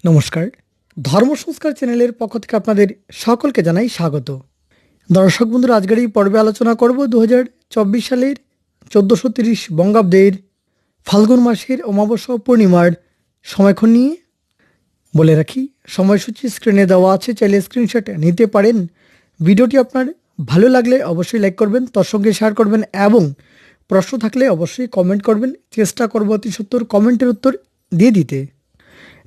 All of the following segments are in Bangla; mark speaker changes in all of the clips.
Speaker 1: নমস্কার। ধর্ম সংস্কার চ্যানেলের পক্ষ থেকে আপনাদের সকলকে জানাই স্বাগত। দর্শক বন্ধুরা, আজকের এই পর্বে আলোচনা করব 2024 সালের 1430 বঙ্গাব্দের ফাল্গুন মাসের অমাবস্যা ও পূর্ণিমার সময়ক্ষণ নিয়ে। বলে রাখি, সময়সূচি স্ক্রিনে দেওয়া আছে, চাইলে স্ক্রিনশট নিতে পারেন। ভিডিওটি আপনার ভালো লাগলে অবশ্যই লাইক করবেন, তার সঙ্গে শেয়ার করবেন এবং প্রশ্ন থাকলে অবশ্যই কমেন্ট করবেন। চেষ্টা করব অতি সত্বর কমেন্টের উত্তর দিয়ে দিতে।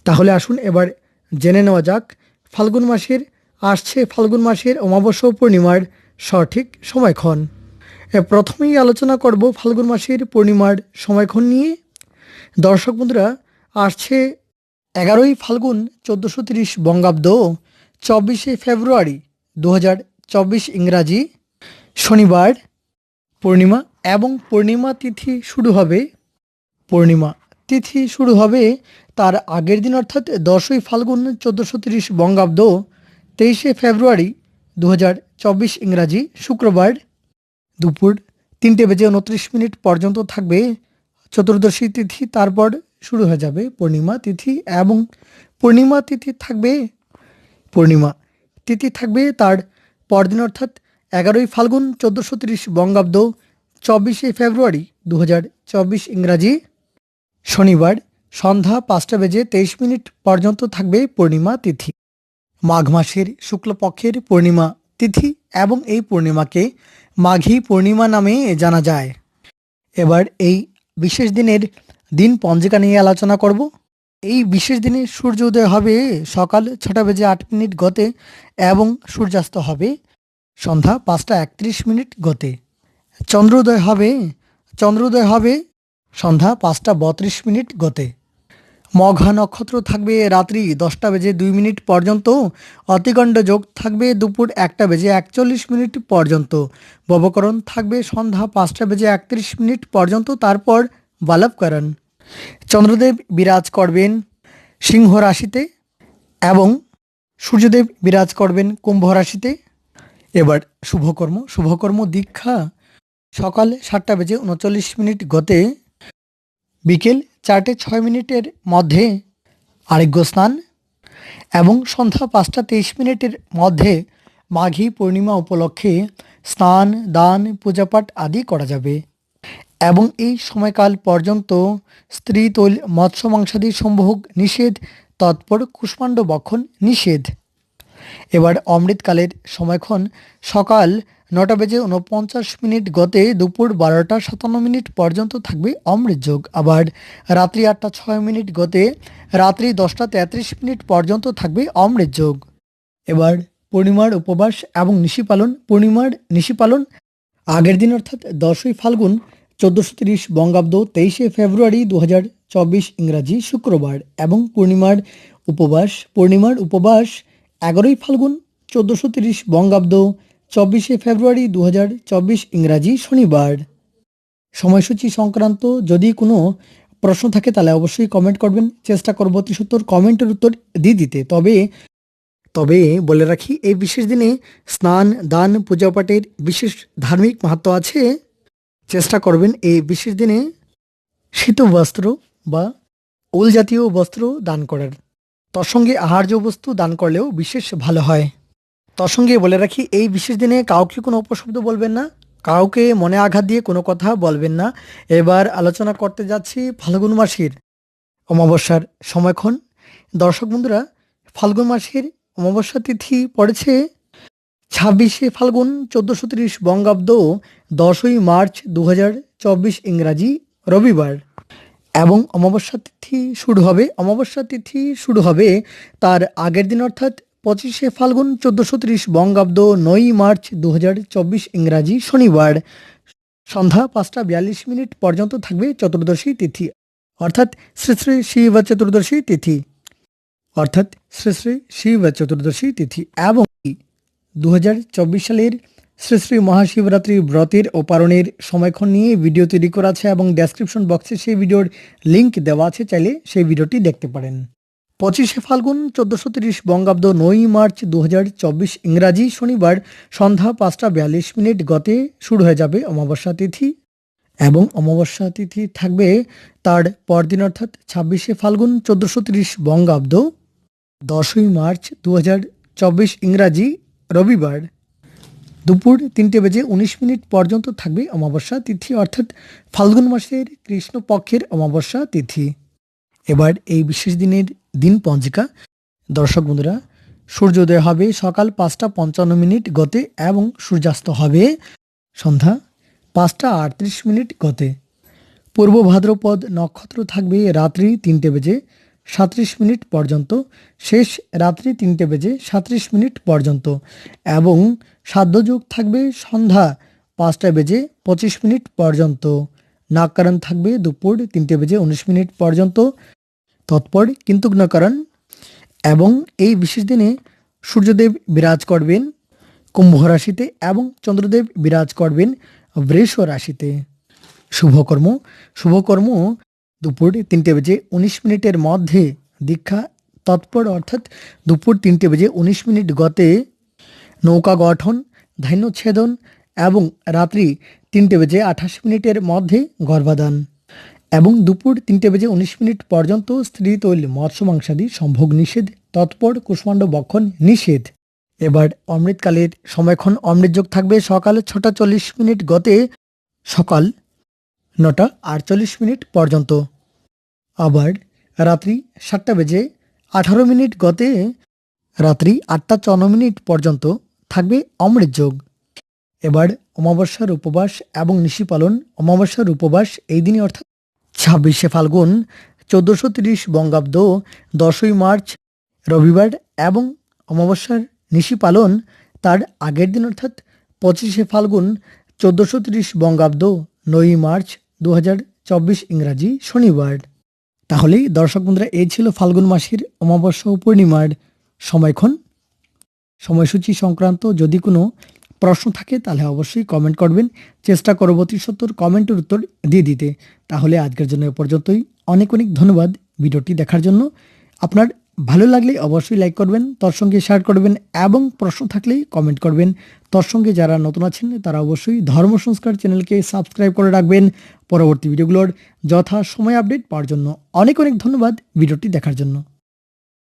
Speaker 1: তাহলে আসুন এবার জেনে নেওয়া যাক ফাল্গুন মাসের অমাবস্যা ও পূর্ণিমার সঠিক সময়ক্ষণ। প্রথমেই আলোচনা করব ফাল্গুন মাসের পূর্ণিমার সময়ক্ষণ নিয়ে। দর্শক বন্ধুরা, আসছে 11ই ফাল্গুন 1430 বঙ্গাব্দ, 24শে ফেব্রুয়ারি 2024 ইংরাজি শনিবার পূর্ণিমা এবং পূর্ণিমা তিথি শুরু হবে তার আগের দিন, অর্থাৎ 10ই ফাল্গুন 1430 বঙ্গাব্দ, 23শে ফেব্রুয়ারি 2024 ইংরাজি শুক্রবার দুপুর 3:29 পর্যন্ত থাকবে চতুর্দশী তিথি। তারপর শুরু হয়ে যাবে পূর্ণিমা তিথি এবং পূর্ণিমা তিথি থাকবে তার পরদিন, অর্থাৎ 11ই ফাল্গুন 1430 বঙ্গাব্দ, 24শে ফেব্রুয়ারি 2024 ইংরাজি শনিবার সন্ধ্যা 5:23 পর্যন্ত থাকবে পূর্ণিমা তিথি। মাঘ মাসের শুক্লপক্ষের পূর্ণিমা তিথি এবং এই পূর্ণিমাকে মাঘী পূর্ণিমা নামে জানা যায়। এবার এই বিশেষ দিনের দিন পঞ্জিকা নিয়ে আলোচনা করব। এই বিশেষ দিনে সূর্য উদয় হবে সকাল 6:08 গতে এবং সূর্যাস্ত হবে সন্ধ্যা 5:31 গতে। চন্দ্রোদয় হবে সন্ধ্যা 5:32 গতে। মঘা নক্ষত্র থাকবে রাত্রি 10:02 পর্যন্ত। অতিগণ্ড যোগ থাকবে দুপুর 1:41 পর্যন্ত। ববকরণ থাকবে সন্ধ্যা 5:31 পর্যন্ত, তারপর বালবকরণ। চন্দ্রদেব বিরাজ করবেন সিংহ রাশিতে এবং সূর্যদেব বিরাজ করবেন কুম্ভ রাশিতে। এবার শুভকর্ম দীক্ষা সকাল 7:39 গতে, বিকেল 4:06 মধ্যে আর্ঘ্য স্নান এবং সন্ধ্যা 5:23 মধ্যে মাঘী পূর্ণিমা উপলক্ষে স্নান, দান, পূজাপাঠ আদি করা যাবে এবং এই সময়কাল পর্যন্ত স্ত্রী তৈল, মৎস্য মাংসাদি সম্ভোগ নিষেধ, তৎপর কুষ্মাণ্ড বক্ষণ নিষেধ। এবার অমৃতকালের সময়ক্ষণ সকাল 9:49 গতে দুপুর 12:57 পর্যন্ত থাকবে অমৃত যোগ। আবার রাত্রি 8:06 গতে রাত্রি 10:33 পর্যন্ত থাকবে অমৃত যোগ। এবার পূর্ণিমার উপবাস এবং পূর্ণিমার নিশি পালন আগের দিন, অর্থাৎ 10ই ফাল্গুন 1430 বঙ্গাব্দ, 23শে ফেব্রুয়ারি 2024 ইংরাজি শুক্রবার এবং পূর্ণিমার উপবাস 11ই ফাল্গুন 1430 বঙ্গাব্দ, 24শে ফেব্রুয়ারি 2024 ইংরাজি শনিবার। সময়সূচি সংক্রান্ত যদি কোনো প্রশ্ন থাকে তাহলে অবশ্যই কমেন্ট করবেন। চেষ্টা করব 73 কমেন্টের উত্তর দিয়ে দিতে। তবে বলে রাখি, এই বিশেষ দিনে স্নান, দান, পূজাপাঠের বিশেষ ধার্মিক মাহাত্ম্য আছে। চেষ্টা করবেন এই বিশেষ দিনে শীত বস্ত্র বা উল জাতীয় বস্ত্র দান করার। তার সঙ্গে আহার্য বস্তু দান করলেও বিশেষ ভালো হয়। তার সঙ্গে বলে রাখি, এই বিশেষ দিনে কাউকে কোনো অপশব্দ বলবেন না, কাউকে মনে আঘাত দিয়ে কোনো কথা বলবেন না। এবার আলোচনা করতে যাচ্ছি ফাল্গুন মাসের অমাবস্যার সময়ক্ষণ। দর্শক বন্ধুরা, ফাল্গুন মাসের অমাবস্যা তিথি পড়েছে 26শে ফাল্গুন 1430 বঙ্গাব্দ, 10ই মার্চ 2024 ইংরাজি রবিবার এবং অমাবস্যা তিথি শুরু হবে তার আগের দিন, অর্থাৎ 25শে ফাল্গুন 1430 বঙ্গাব্দ, 9ই মার্চ 2024 ইংরাজি শনিবার সন্ধ্যা 5:42 পর্যন্ত থাকবে চতুর্দশী তিথি, অর্থাৎ শ্রী শ্রী শিব চতুর্দশী তিথি এবং 2024 সালের শ্রী শ্রী মহাশিবরাত্রি ব্রতের ও পালনের সময়ক্ষণ নিয়ে ভিডিও তৈরি করা আছে এবং ডেসক্রিপশন বক্সে সেই ভিডিওর লিঙ্ক দেওয়া আছে, চাইলে সেই ভিডিওটি দেখতে পারেন। 25শে ফাল্গুন 1430 বঙ্গাব্দ, 9ই মার্চ 2024 ইংরাজি শনিবার সন্ধ্যা 5:42 গতে শুরু হয়ে যাবে অমাবস্যা তিথি এবং অমাবস্যা তিথি থাকবে তার পরদিন, অর্থাৎ 26শে ফাল্গুন 1430 বঙ্গাব্দ, 10ই মার্চ 2024 ইংরাজি রবিবার দুপুর 3:19 পর্যন্ত থাকবে অমাবস্যা তিথি, অর্থাৎ ফাল্গুন মাসের কৃষ্ণপক্ষের অমাবস্যা তিথি। এবার এই বিশেষ দিনের দিন পঞ্জিকা। দর্শক বন্ধুরা, সূর্যোদয় হবে সকাল 5:55 গতে এবং সূর্যাস্ত হবে সন্ধ্যা 5:38 গতে। পূর্ব ভাদ্রপদ নক্ষত্র থাকবে রাত্রি 3:37 পর্যন্ত, শেষ রাত্রি 3:37 পর্যন্ত এবং সাধ্যযোগ থাকবে সন্ধ্যা 5:25 পর্যন্ত। নাককরণ থাকবে দুপুর 3:19 পর্যন্ত। তৎপর কিন্তু নাকরণ। এবং এই বিশেষ দিনে সূর্যদেব বিরাজ করবেন কুম্ভ রাশিতে এবং চন্দ্রদেব বিরাজ করবেন বৃষ রাশিতে। শুভকর্ম দুপুর 3:19 মধ্যে দীক্ষা তৎপর, অর্থাৎ দুপুর 3:19 গতে নৌকা গঠন, ধান্যচ্ছেদন এবং রাত্রি 3:28 মধ্যে গর্ভাধান এবং দুপুর 3:19 পর্যন্ত স্ত্রী তৈল মৎস্য মাংসাদি সম্ভোগ নিষেধ, তৎপর কুষ্মাণ্ড বক্ষণ নিষেধ। এবার অমৃতকালের সময়ক্ষণ অমৃতযোগ থাকবে সকাল 6:40 গতে সকাল 9:48 পর্যন্ত। আবার রাত্রি 7:18 গতে রাত্রি 8:54 পর্যন্ত থাকবে অমৃতযোগ। এবার অমাবস্যার উপবাস এবং নিশি পালন। অমাবস্যার উপবাস এই দিনই, অর্থাৎ 26শে ফাল্গুন 1430 বঙ্গাব্দ 10ই মার্চ রবিবার এবং অমাবস্যার নিশি পালন তার আগের দিন, অর্থাৎ 25শে ফাল্গুন 1430 বঙ্গাব্দ 9ই মার্চ 2024 ইংরাজি শনিবার। তাহলে দর্শক বন্ধুরা, এই ছিল ফাল্গুন মাসের অমাবস্যা ও পূর্ণিমার সময়ক্ষণ সময়সূচি সংক্রান্ত। যদি কোনো প্রশ্ন থাকে তাহলে অবশ্যই কমেন্ট করবেন, চেষ্টা করব অতি সত্বর কমেন্টের উত্তর দিয়ে দিতে। তাহলে আজকের জন্য এ পর্যন্তই। অনেক ধন্যবাদ ভিডিওটি দেখার জন্য। আপনার ভালো লাগলে অবশ্যই লাইক করবেন, তার সঙ্গে শেয়ার করবেন এবং প্রশ্ন থাকলে কমেন্ট করবেন। তার সঙ্গে যারা নতুন আছেন তারা অবশ্যই ধর্ম সংস্কার চ্যানেলকে সাবস্ক্রাইব করে রাখবেন পরবর্তী ভিডিওগুলোর যথা সময় আপডেট পাওয়ার জন্য। অনেক ধন্যবাদ ভিডিওটি দেখার জন্য।